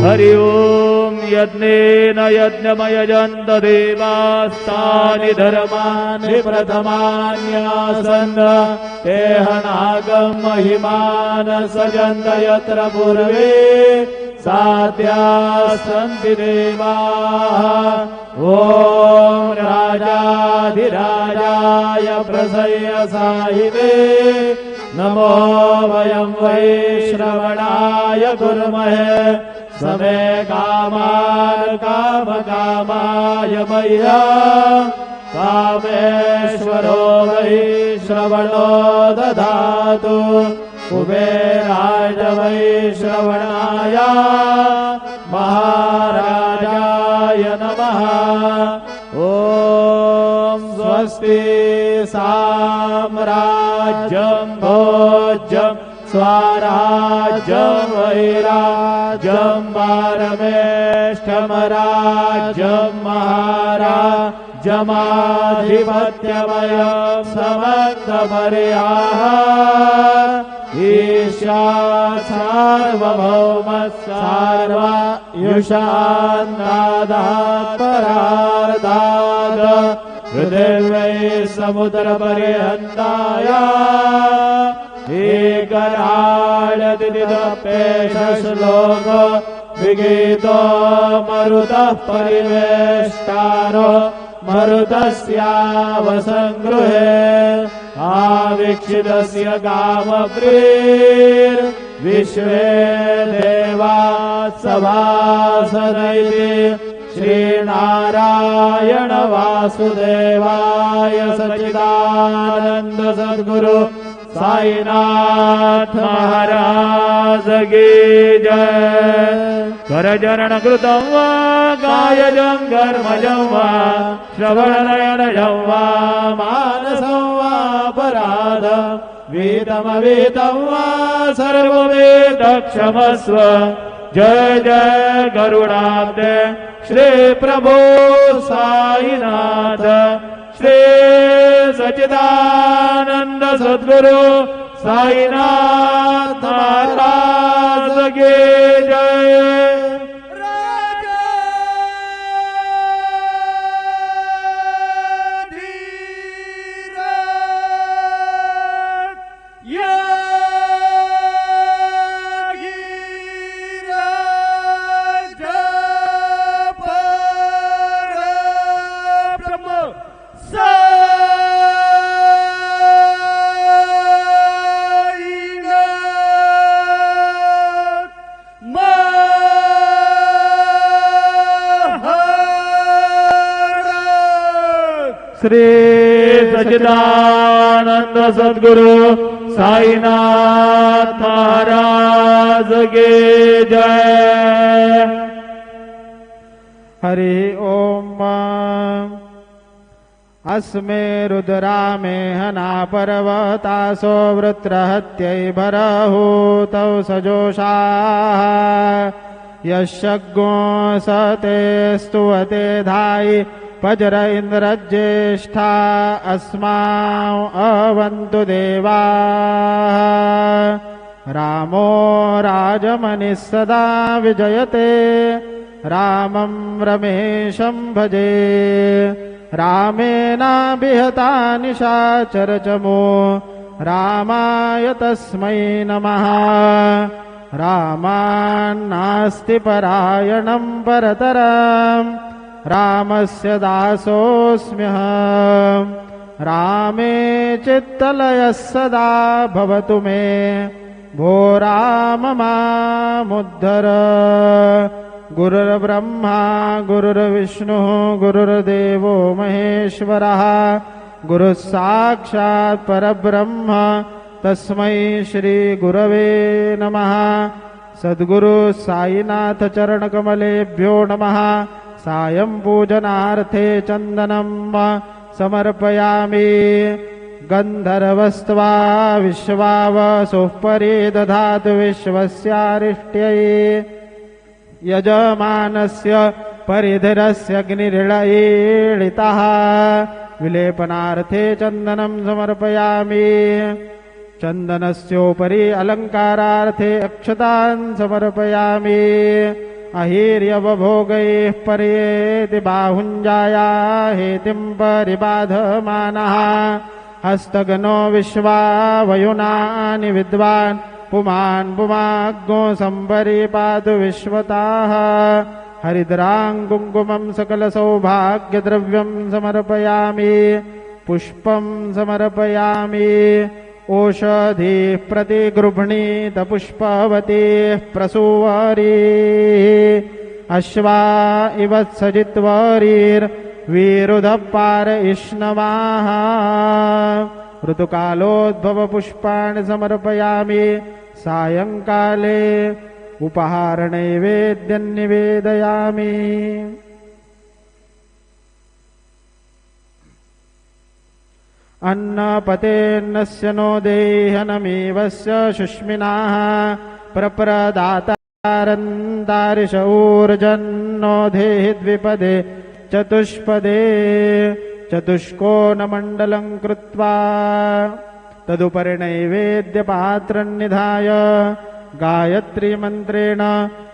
हरि ओम यज्ञेन यज्ञमयजन्त देवास्तानि धर्माणि प्रथमान्यासन् तेहनागं महिमान सजन्त यत्र पूर्वे साध्या सन्ति देवाः। ओम राजाधिराजाय प्रसय्यसाहिते नमो वयं वै श्रवणाय कुर्महे समे कामान् कामकामाय मह्यं कामेश्वरो वै श्रवणो दधातु कुबेराय वै श्रवणाय महाराजाय नमः। ॐ स्वस्ति साम्राज्यं भोज्यं स्वराज्यं वैराज्यं पारमेष्ठमराज्यं महाराज्यमाधिपत्यमयं समन्तपर्याः ईशात् सार्वभौमः सार्वायुषान्नादात् परार्धात् पृथिव्यै समुद्रपर्यन्ताय एकराळदिदिदपेशश्लोको विगीतो मरुतः परिवेष्टारो मरुतस्यावसङ्गृहे आवीक्षितस्य कामप्रीर्विश्वे देवाः सभासदैति श्रीनारायण वासुदेवाय सच्चिदानन्द सद्गुरु साईनाथ महाराज की जय। करचरण कृतं वा कायजं कर्मजं वा श्रवणनयनजं वा मानसं वा अपराधं वीतमवीतं वा सर्वमेतत्क्षमस्व। जय जय गरुडाब्दे श्री प्रभो साईनाथ श्री सच्चिदानंद सद्गुरु साईनाथ महाराज की जय। श्री सच्चिदानंद सद्गुरु साईनाथ महाराज के जय। हरि ओम। अस्मे रुद्रामे हना पर्वतासो वृत्रहत्यै भरहूतौ सजोषाः यशग्गो सते स्तुवते धायि पजर इंद्रज्येष्ठा अस्माओ अवन्तु देवाः। रामो राजमनिः सदा विजयते रामं रमेशं भजे। रामेणाभिहता निशाचरचमो रामाय तस्मै नमः। रामान्नास्ति परायणं परतरम् रामस्य दासोऽस्म्यहम्। रामे चित्तलयः सदा भवतु मे भो राम मामुद्धर। गुरुर्ब्रह्मा गुरुर्विष्णुः गुरुर्देवो महेश्वरः गुरुः साक्षात् परब्रह्म तस्मै श्री गुरवे नमः। सद्गुरु साईनाथ चरणकमलेभ्यो नमः। सायं पूजनार्थे चन्दनं समर्पयामि। गन्धर्वस्त्वा विश्वावसुः परि दधातु विश्वस्यारिष्ट्यै। यजमानस्य परिधिरस्य अग्निरिळयीळितः विलेपनार्थे चन्दनं समर्पयामि। चन्दनस्योपरि अलङ्कारार्थे अक्षतान् समर्पयामि। अहिर्यवभोगैः पर्येति बाहुञ्जाया हेतिं परिबाधमानः हस्तगनो विश्वावयुनानि विद्वान् पुमान् पुमाग्नो सम्परिपातु विश्वताः हरिद्रां कुङ्कुमं सकलसौभाग्यद्रव्यं समर्पयामि पुष्पं समर्पयामि ओषधीः प्रतिगृह्णीत पुष्पवतीः प्रसूवरीः अश्वा इव सजित्वरीर्वीरुधः पारयिष्णवाः ऋतुकालोद्भवपुष्पाणि समर्पयामि सायङ्काले उपहारनैवेद्यं निवेदयामि अन्नपतेर्नस्य नो देहनमेवस्य शुष्मिनाः प्रप्रदातारन्तारिष ऊर्जन्नो देहि द्विपदे चतुष्पदे चतुष्कोणमण्डलं कृत्वा तदुपरि नैवेद्यपात्रं निधाय गायत्रीमन्त्रेण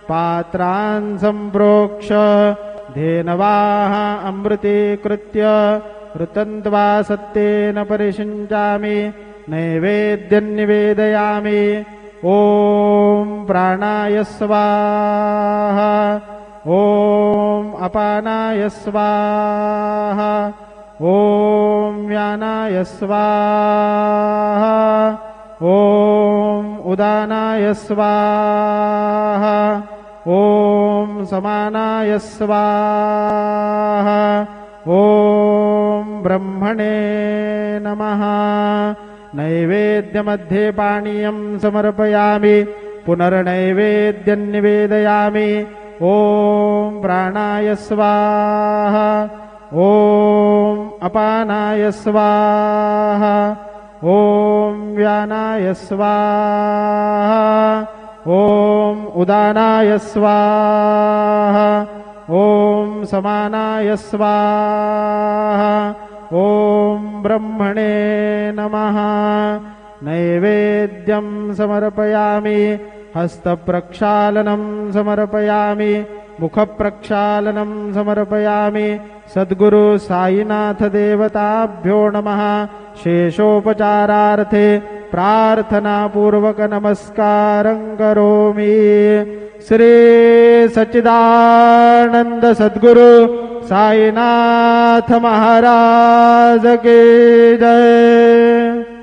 पात्रान् सम्प्रोक्ष धेनवाः अमृतीकृत्य ऋतन्त्वा सत्येन परिषिञ्चामि नैवेद्यं निवेदयामि ॐ प्राणाय स्वाहा ॐ अपानाय स्वाहा ॐ व्यानाय स्वाहा ॐ उदानाय स्वाहा ॐ समानाय स्वाहा ॐ ब्रह्मणे नमः नैवेद्यमध्ये पानीयं समर्पयामि पुनर्नैवेद्यं निवेदयामि ॐ प्राणाय स्वाहा ॐ अपानाय स्वाहा ॐ व्यानाय स्वाहा ॐ उदानाय स्वाहा ॐ समानाय स्वाहा ॐ ब्रह्मणे नमः नैवेद्यं समर्पयामि हस्तप्रक्षालनं समर्पयामि मुखप्रक्षालनं समर्पयामि सद्गुरु साईनाथ देवताभ्यो नमः शेषोपचारार्थे प्रार्थनापूर्वक नमस्कारं करोमि श्री सच्चिदानंद सद्गुरु साईनाथ महाराज की जय।